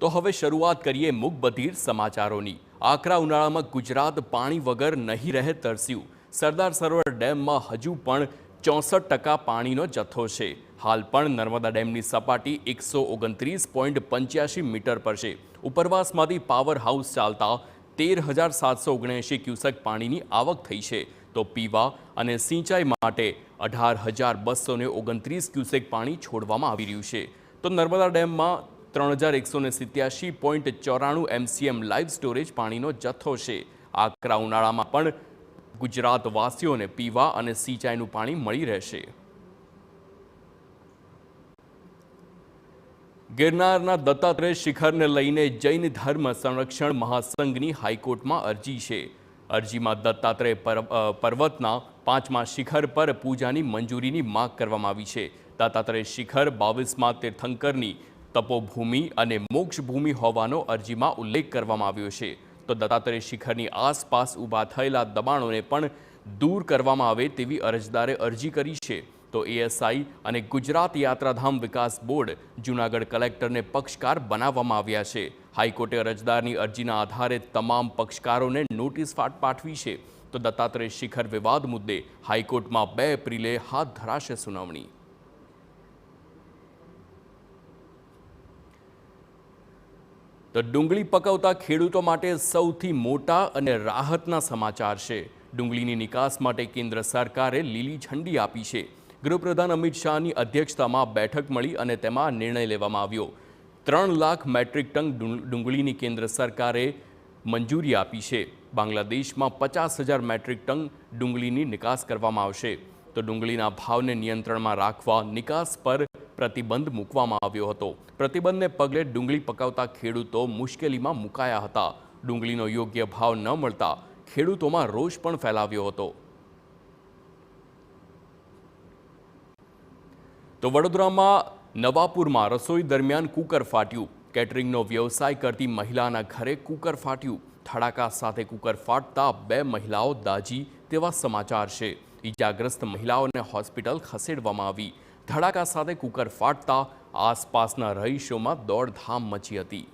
તો હવે શરૂઆત કરીએ મૂકબધિર સમાચારોની। આકરા ઉનાળામાં ગુજરાત પાણી વગર નહીં રહે તરસ્યું। સરદાર સરોવર ડેમમાં હજુ પણ 64% પાણીનો જથ્થો છે। હાલ પણ નર્મદા ડેમની સપાટી 129.85 મીટર પર છે। ઉપરવાસમાંથી પાવર હાઉસ ચાલતા 13,779 ક્યુસેક પાણીની આવક થઈ છે, તો પીવા અને સિંચાઈ માટે 18,229 ક્યુસેક પાણી છોડવામાં આવી રહ્યું છે। તો નર્મદા ડેમમાં 3,187.94 MCM લાઇવ સ્ટોરેજ પાણીનો જથ્થો છે। આકરા ઉનાળામાં પણ ગુજરાતવાસીઓને પીવા અને સિંચાઈનું પાણી મળી રહેશે। ગિરનારના દત્તાત્રેય શિખરને લઈને જૈન ધર્મ સંરક્ષણ મહાસંઘની હાઈકોર્ટમાં અરજી છે। અરજીમાં દત્તાત્રેય પર્વતના 5મા શિખર પર પૂજાની મંજૂરીની માંગ કરવામાં આવી છે। દત્તાત્રેય શિખર 22મા તીર્થંકરની તપોભૂમિ અને મોક્ષભૂમિ હોવાનો અરજીમાં ઉલ્લેખ કરવામાં આવ્યો છે। તો દત્તાત્રેય શિખરની આસપાસ ઊભા થયેલા દબાણોને પણ દૂર કરવામાં આવે તેવી અરજદારે અરજી કરી છે। તો એએસઆઈ અને ગુજરાત યાત્રાધામ વિકાસ બોર્ડ જૂનાગઢ કલેક્ટરને પક્ષકાર બનાવવામાં આવ્યા છે। હાઈકોર્ટે અરજદારની અરજીના આધારે તમામ પક્ષકારોને નોટિસ પાઠવી છે। તો દત્તાત્રેય શિખર વિવાદ મુદ્દે હાઈકોર્ટમાં 2 એપ્રિલે હાથ ધરાશે સુનાવણી। તો ડુંગળી પકવતા ખેડૂતો માટે સૌથી મોટા અને રાહતના સમાચાર છે। ડુંગળીની નિકાસ માટે કેન્દ્ર સરકારે લીલી ઝંડી આપી છે। ગૃહપ્રધાન અમિત શાહની અધ્યક્ષતામાં બેઠક મળી અને તેમાં નિર્ણય લેવામાં આવ્યો। 3 લાખ મેટ્રિક ટન ડુંગળીની કેન્દ્ર સરકારે મંજૂરી આપી છે। બાંગ્લાદેશમાં 50,000 મેટ્રિક ટન ડુંગળીની નિકાસ કરવામાં આવશે। તો ડુંગળીના ભાવને નિયંત્રણમાં રાખવા નિકાસ પર પ્રતિબંધ મૂકવામાં આવ્યો હતો। પ્રતિબંધને પગલે ડુંગળી પકાવતા ખેડૂતો મુશ્કેલીમાં મુકાયા હતા। ડુંગળીનો યોગ્ય ભાવ ન મળતા ખેડૂતોમાં રોષ પણ ફેલાવ્યો હતો। તો વડોદરામાં નવાપુરમાં રસોઈ દરમિયાન કુકર ફાટ્યું। કેટરિંગનો વ્યવસાય કરતી મહિલાના ઘરે કુકર ફાટ્યું। ધડાકા સાથે કુકર ફાટતા 2 મહિલાઓ દાઝી તેવા સમાચાર છે। ઈજાગ્રસ્ત મહિલાઓને હોસ્પિટલ ખસેડવામાં આવી। ધડાકા સાથે કુકર ફાટતા આસપાસના રહીશોમાં દોડધામ મચી હતી।